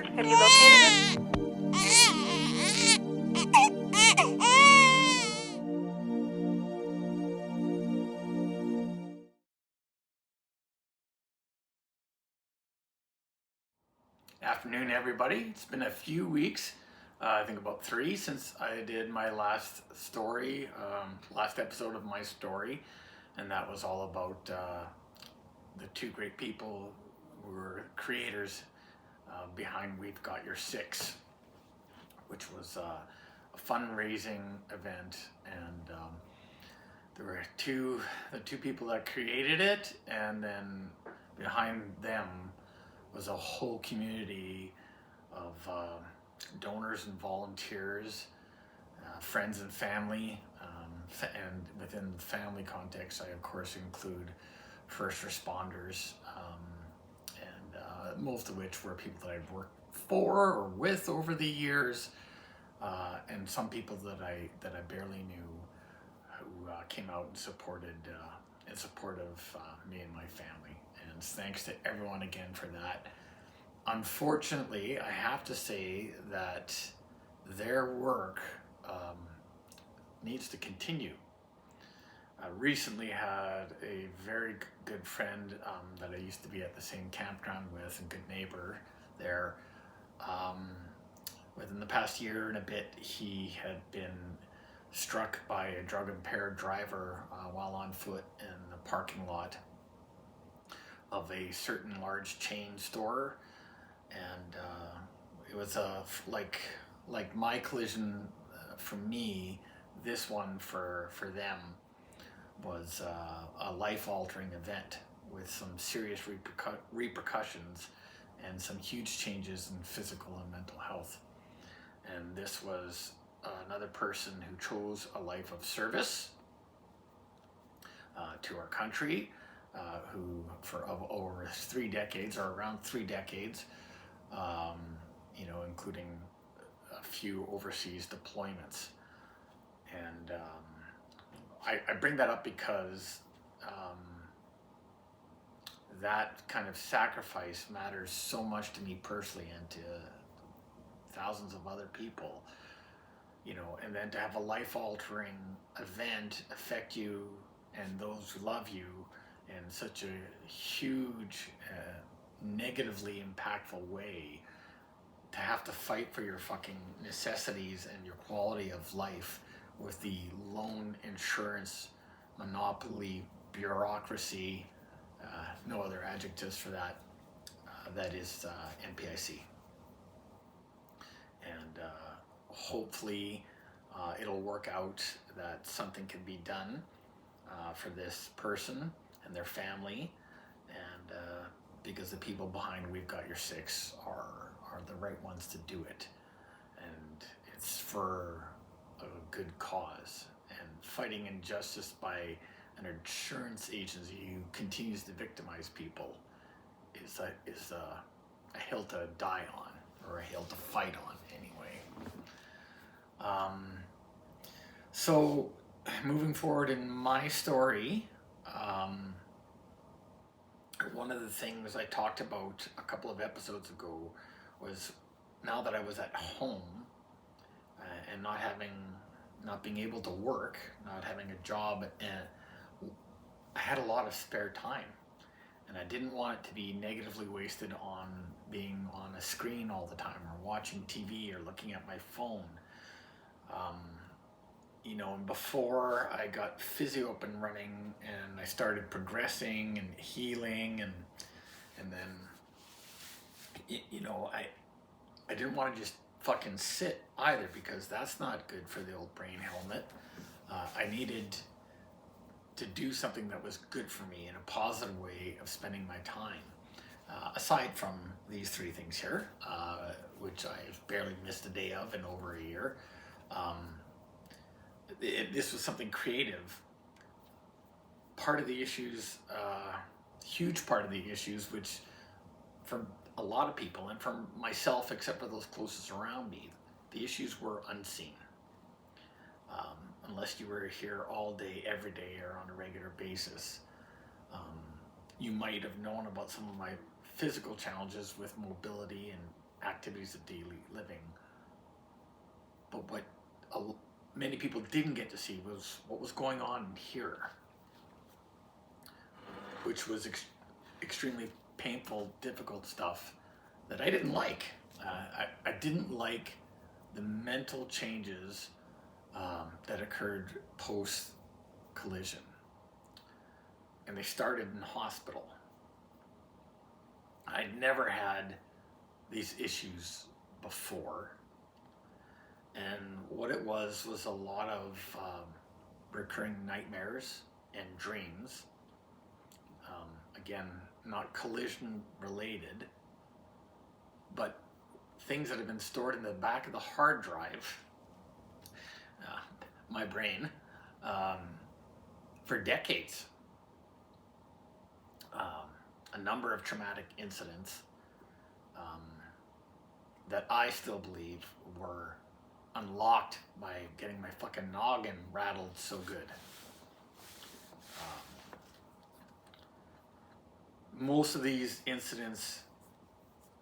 Have you located it? Afternoon, everybody. It's been a few weeks, I think about 3, since I did my last story, last episode of my story, and that was all about the two great people who were creators behind We've Got Your Six, which was a fundraising event, and there were the two people that created it, and then behind them was a whole community of donors and volunteers, friends and family, and within the family context, I of course include first responders, and most of which were people that I've worked for or with over the years, and some people that I barely knew who came out and supported in support of me and my family. And thanks to everyone again for that. Unfortunately, I have to say that their work needs to continue. I recently had a very good friend that I used to be at the same campground with, and good neighbor there. Within the past year and a bit, he had been struck by a drug-impaired driver while on foot in the parking lot of a certain large chain store, and it was like my collision for me. This one for them was a life-altering event with some serious repercussions and some huge changes in physical and mental health. And this was another person who chose a life of service to our country, who for over 3 decades, or around 3 decades, including a few overseas deployments. And I bring that up because that kind of sacrifice matters so much to me personally, and to thousands of other people, and then to have a life-altering event affect you and those who love you in such a huge, negatively impactful way, to have to fight for your fucking necessities and your quality of life with the loan insurance monopoly bureaucracy, no other adjectives for that, that is NPIC. And hopefully it'll work out that something can be done for this person and their family, and because the people behind We've Got Your Six are the right ones to do it, and it's for a good cause. And fighting injustice by an insurance agency who continues to victimize people is a hill to die on, or a hill to fight on anyway. So moving forward in my story, one of the things I talked about a couple of episodes ago was, now that I was at home and not being able to work, not having a job, and I had a lot of spare time, and I didn't want it to be negatively wasted on being on a screen all the time, or watching TV, or looking at my phone. And before I got physio up and running, and I started progressing and healing, and then I didn't want to just fucking sit either, because that's not good for the old brain helmet. I needed to do something that was good for me, in a positive way of spending my time. Aside from these 3 things here, which I've barely missed a day of in over a year, this was something creative. Part of the issues, huge part of the issues, which for a lot of people, and for myself, except for those closest around me, the issues were unseen. Unless you were here all day, every day, or on a regular basis. You might have known about some of my physical challenges with mobility and activities of daily living. But what many people didn't get to see was what was going on here, which was extremely painful, difficult stuff that I didn't like. I didn't like the mental changes that occurred post collision, and they started in hospital. I'd never had these issues before, and what it was a lot of recurring nightmares and dreams. Again, not collision related, but things that have been stored in the back of the hard drive, my brain, for decades. A number of traumatic incidents that I still believe were unlocked by getting my fucking noggin rattled so good. Most of these incidents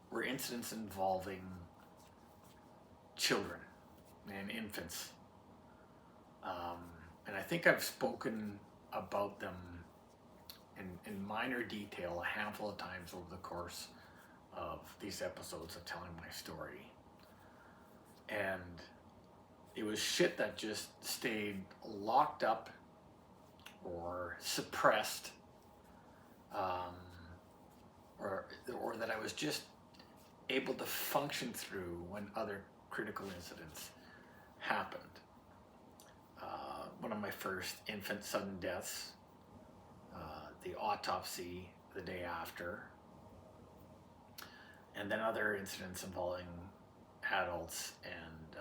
were incidents involving children and infants. And I think I've spoken about them in minor detail a handful of times over the course of these episodes of telling my story. And it was shit that just stayed locked up or suppressed, or that I was just able to function through when other critical incidents happened. One of my first infant sudden deaths, the autopsy the day after, and then other incidents involving adults and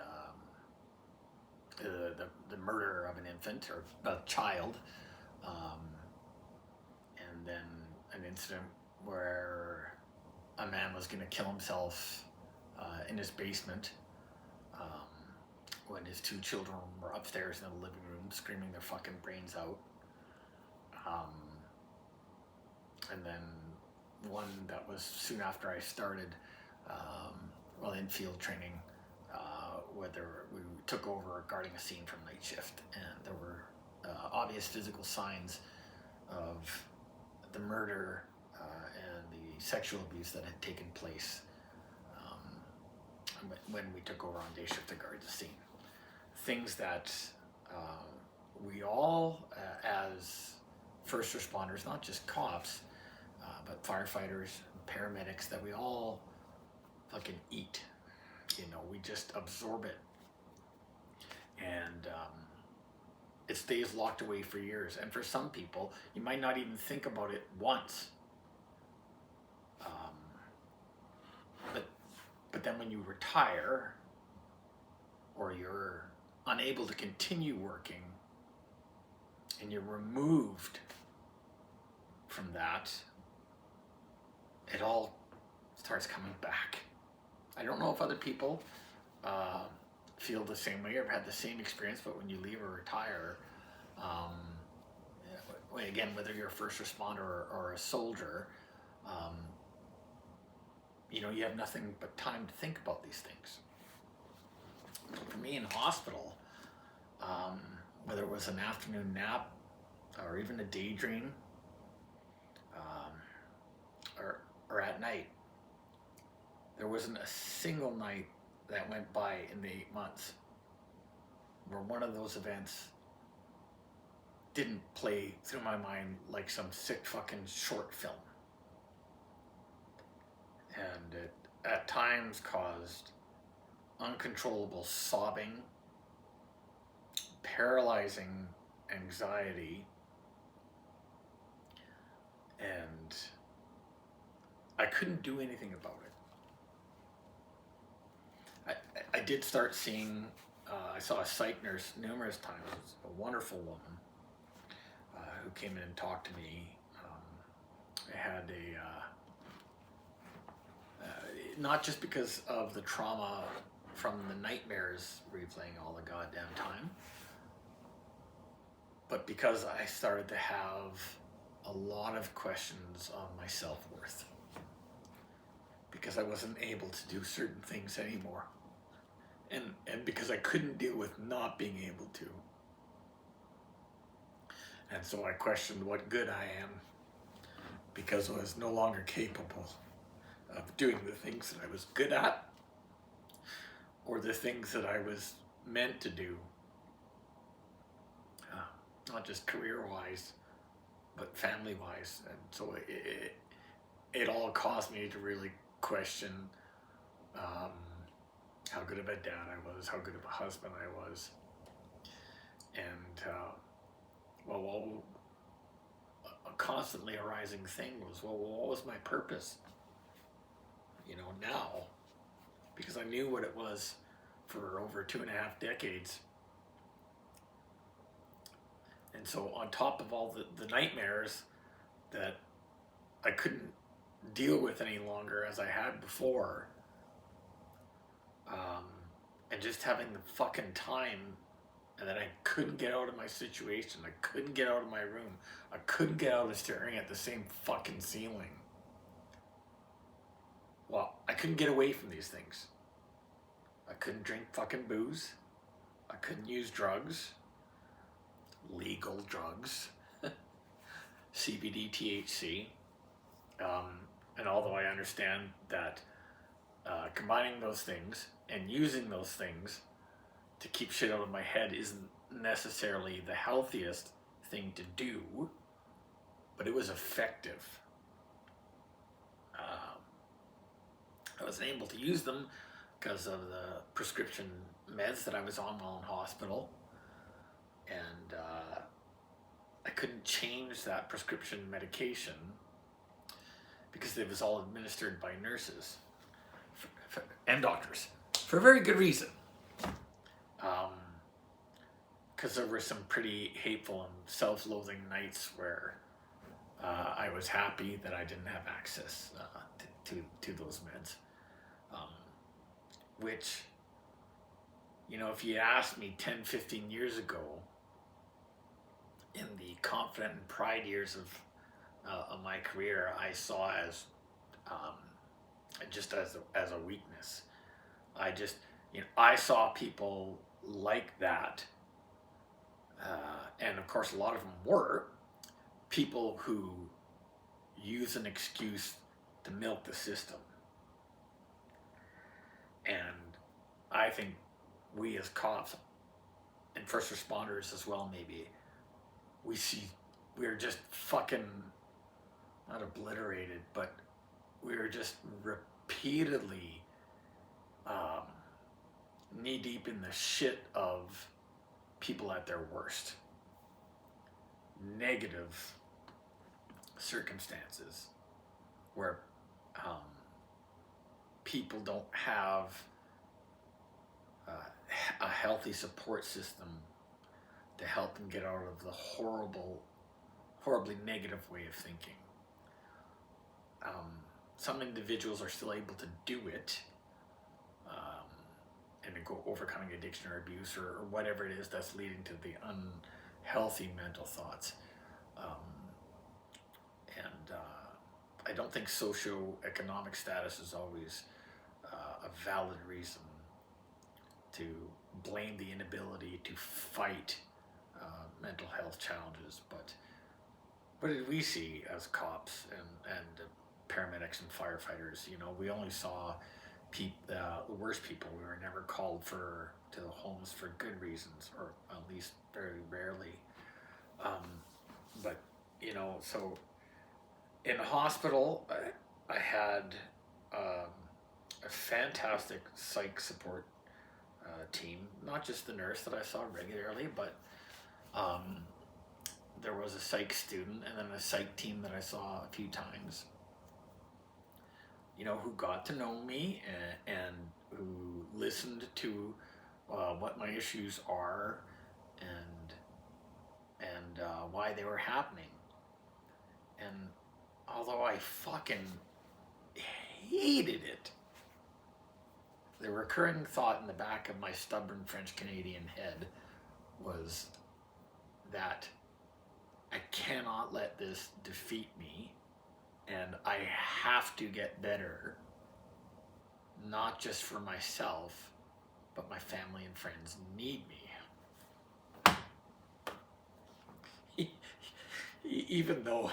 the murder of an infant or a child, and then an incident where a man was going to kill himself in his basement when his two children were upstairs in the living room screaming their fucking brains out. And then one that was soon after I started in field training, whether we took over guarding a scene from night shift, and there were obvious physical signs of the murder and the sexual abuse that had taken place when we took over on day shift to guard the scene. Things that we all, as first responders, not just cops, but firefighters, paramedics, that we all fucking eat. We just absorb it. And it stays locked away for years. And for some people, you might not even think about it once. But then when you retire, or you're unable to continue working, and you're removed from that, it all starts coming back. I don't know if other people feel the same way or have had the same experience, but when you leave or retire, again, whether you're a first responder or a soldier, you have nothing but time to think about these things. For me in hospital, whether it was an afternoon nap or even a daydream, or at night, there wasn't a single night that went by in the 8 months where one of those events didn't play through my mind like some sick fucking short film. And it at times caused uncontrollable sobbing, paralyzing anxiety, and I couldn't do anything about it. I did start seeing, I saw a psych nurse numerous times, a wonderful woman who came in and talked to me. I had not just because of the trauma from the nightmares replaying all the goddamn time, but because I started to have a lot of questions on my self-worth. because I wasn't able to do certain things anymore. And because I couldn't deal with not being able to. And so I questioned what good I am, because I was no longer capable of doing the things that I was good at, or the things that I was meant to do, not just career-wise, but family-wise. And so it all caused me to really question how good of a dad I was, how good of a husband I was. And well, a constantly arising thing was, well, what was my purpose? Now, because I knew what it was for over 2.5 decades. And so on top of all the nightmares that I couldn't deal with any longer as I had before, and just having the fucking time, and that I couldn't get out of my situation, I couldn't get out of my room, I couldn't get out of staring at the same fucking ceiling. Well, I couldn't get away from these things. I couldn't drink fucking booze. I couldn't use drugs. Legal drugs. CBD, THC. And although I understand that combining those things and using those things to keep shit out of my head isn't necessarily the healthiest thing to do, but it was effective. I wasn't able to use them because of the prescription meds that I was on while in hospital, and I couldn't change that prescription medication because it was all administered by nurses and doctors for a very good reason. Because there were some pretty hateful and self-loathing nights where I was happy that I didn't have access to those meds. Which, if you asked me 10, 15 years ago, in the confident and pride years of my career, I saw as just as a weakness. I saw people like that, and of course a lot of them were people who use an excuse to milk the system. And I think we as cops and first responders as well, maybe, we're just fucking, not obliterated, but we're just repeatedly knee deep in the shit of people at their worst. Negative circumstances where people don't have a healthy support system to help them get out of the horribly negative way of thinking. Some individuals are still able to do it, and to go overcoming addiction or abuse or whatever it is that's leading to the unhealthy mental thoughts. I don't think socioeconomic status is always a valid reason to blame the inability to fight mental health challenges, but what did we see as cops and paramedics and firefighters? We only saw the worst people. We were never called to the homes for good reasons, or at least very rarely. But so in hospital, I had a fantastic psych support team. Not just the nurse that I saw regularly, but there was a psych student and then a psych team that I saw a few times. Who got to know me and who listened to what my issues are and why they were happening. And although I fucking hated it, the recurring thought in the back of my stubborn French Canadian head was that I cannot let this defeat me, and I have to get better not just for myself, but my family and friends need me. Even though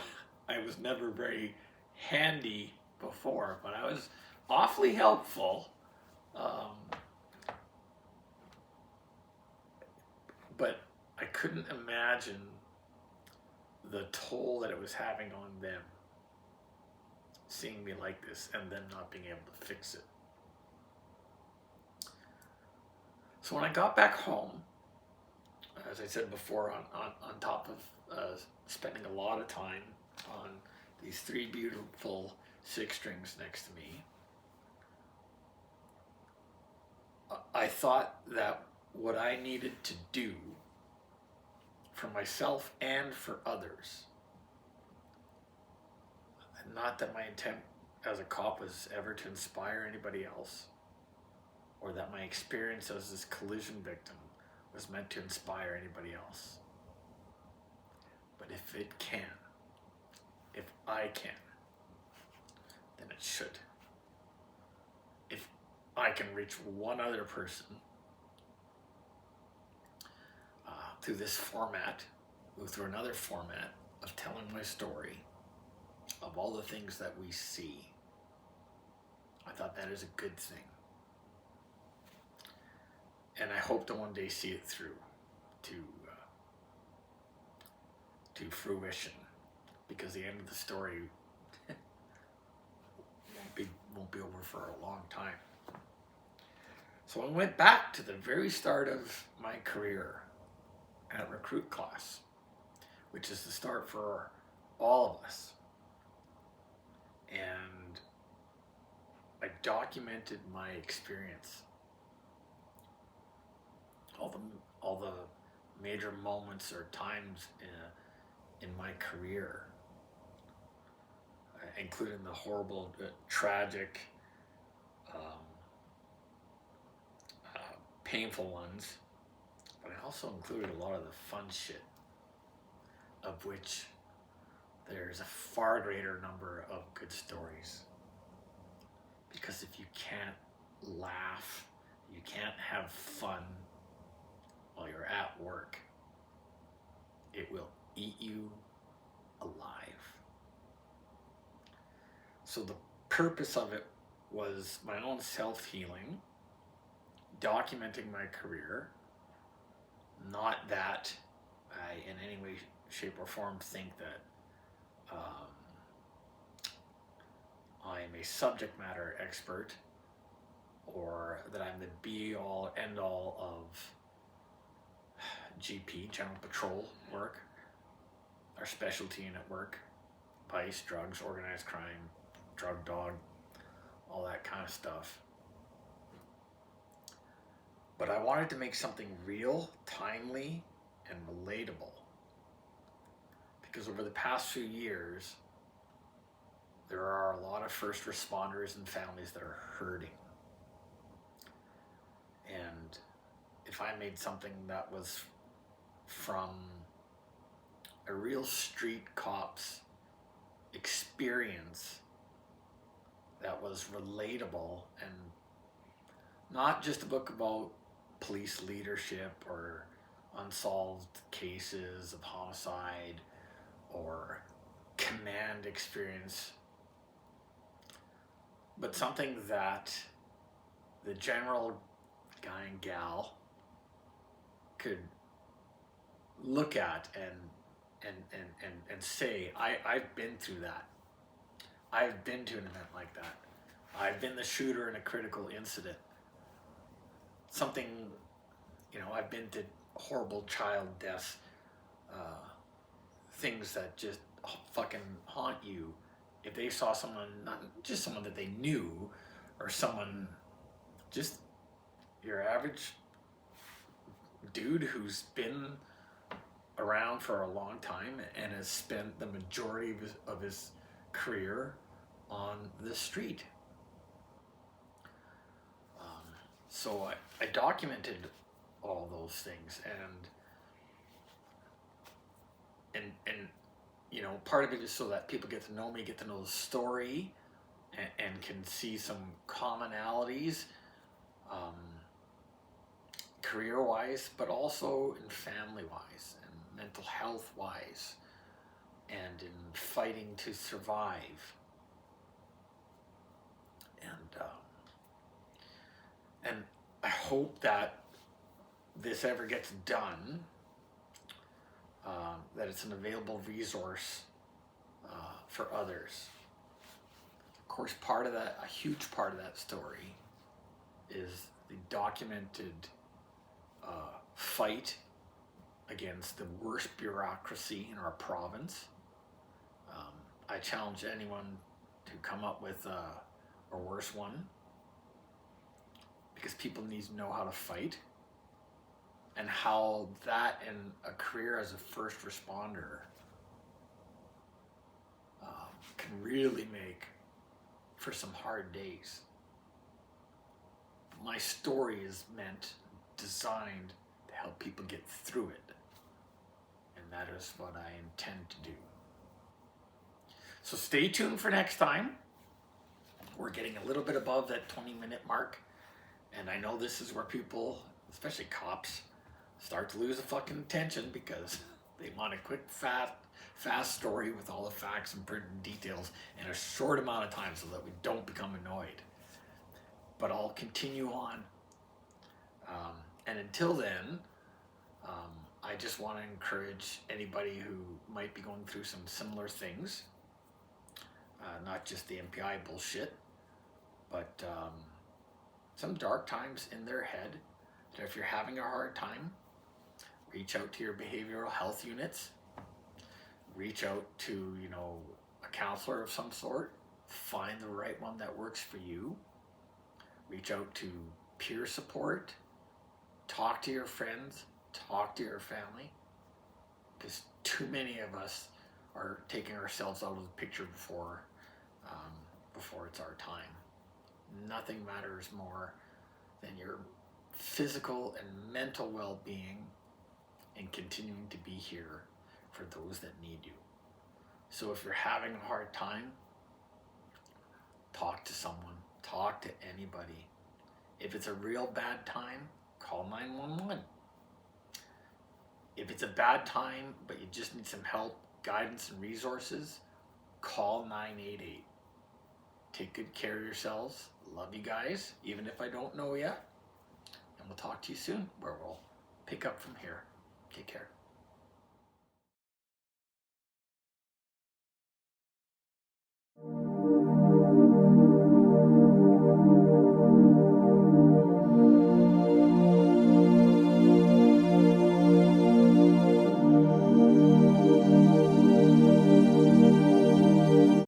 I was never very handy before, but I was awfully helpful. But I couldn't imagine the toll that it was having on them, seeing me like this and them not being able to fix it. So when I got back home, as I said before, on top of spending a lot of time on these three beautiful six strings next to me, I thought that what I needed to do for myself and for others, and not that my intent as a cop was ever to inspire anybody else, or that my experience as this collision victim was meant to inspire anybody else. But if it can, if I can, then it should. If I can reach one other person through this format, through another format of telling my story, of all the things that we see, I thought that is a good thing. And I hope to one day see it through to fruition, because the end of the story won't be over for a long time. So I went back to the very start of my career at recruit class, which is the start for all of us. And I documented my experience, all the major moments or times in my career, including the horrible, tragic, painful ones, but I also included a lot of the fun shit, of which there's a far greater number of good stories. Because if you can't laugh, you can't have fun while you're at work, it will eat you alive. So the purpose of it was my own self-healing, documenting my career, not that I in any way, shape, or form think that I'm a subject matter expert, or that I'm the be-all, end-all of GP, General Patrol work, our specialty unit work, vice, drugs, organized crime, drug dog, all that kind of stuff. But I wanted to make something real, timely, and relatable. Because over the past few years, there are a lot of first responders and families that are hurting. And if I made something that was from a real street cop's experience, that was relatable, and not just a book about police leadership or unsolved cases of homicide or command experience, but something that the general guy and gal could look at and say, I've been through that. I've been to an event like that. I've been the shooter in a critical incident. Something, I've been to horrible child deaths, things that just fucking haunt you. If they saw someone, not just someone that they knew, or someone, just your average dude who's been around for a long time and has spent the majority of his career on the street. So I documented all those things, and part of it is so that people get to know me, get to know the story, and can see some commonalities, um, career-wise, but also in family-wise and mental health-wise, and in fighting to survive. And I hope that this ever gets done, that it's an available resource for others. Of course, part of that, a huge part of that story, is the documented fight against the worst bureaucracy in our province. I challenge anyone to come up with a worse one, because people need to know how to fight, and how that in a career as a first responder can really make for some hard days. My story is designed to help people get through it, and that is what I intend to do. So stay tuned for next time. We're getting a little bit above that 20-minute mark, and I know this is where people, especially cops, start to lose the fucking attention, because they want a quick, fast story with all the facts and pertinent details in a short amount of time, so that we don't become annoyed. But I'll continue on. And until then, I just want to encourage anybody who might be going through some similar things, not just the MPI bullshit, but some dark times in their head, that if you're having a hard time, reach out to your behavioral health units, reach out to, a counselor of some sort, find the right one that works for you, reach out to peer support, talk to your friends, talk to your family, because too many of us are taking ourselves out of the picture before it's our time. Nothing matters more than your physical and mental well-being, and continuing to be here for those that need you. So if you're having a hard time, talk to someone, talk to anybody. If it's a real bad time, call 911. If it's a bad time, but you just need some help, guidance, and resources, call 988. Take good care of yourselves. Love you guys, even if I don't know yet. And we'll talk to you soon, where we'll pick up from here. Take care.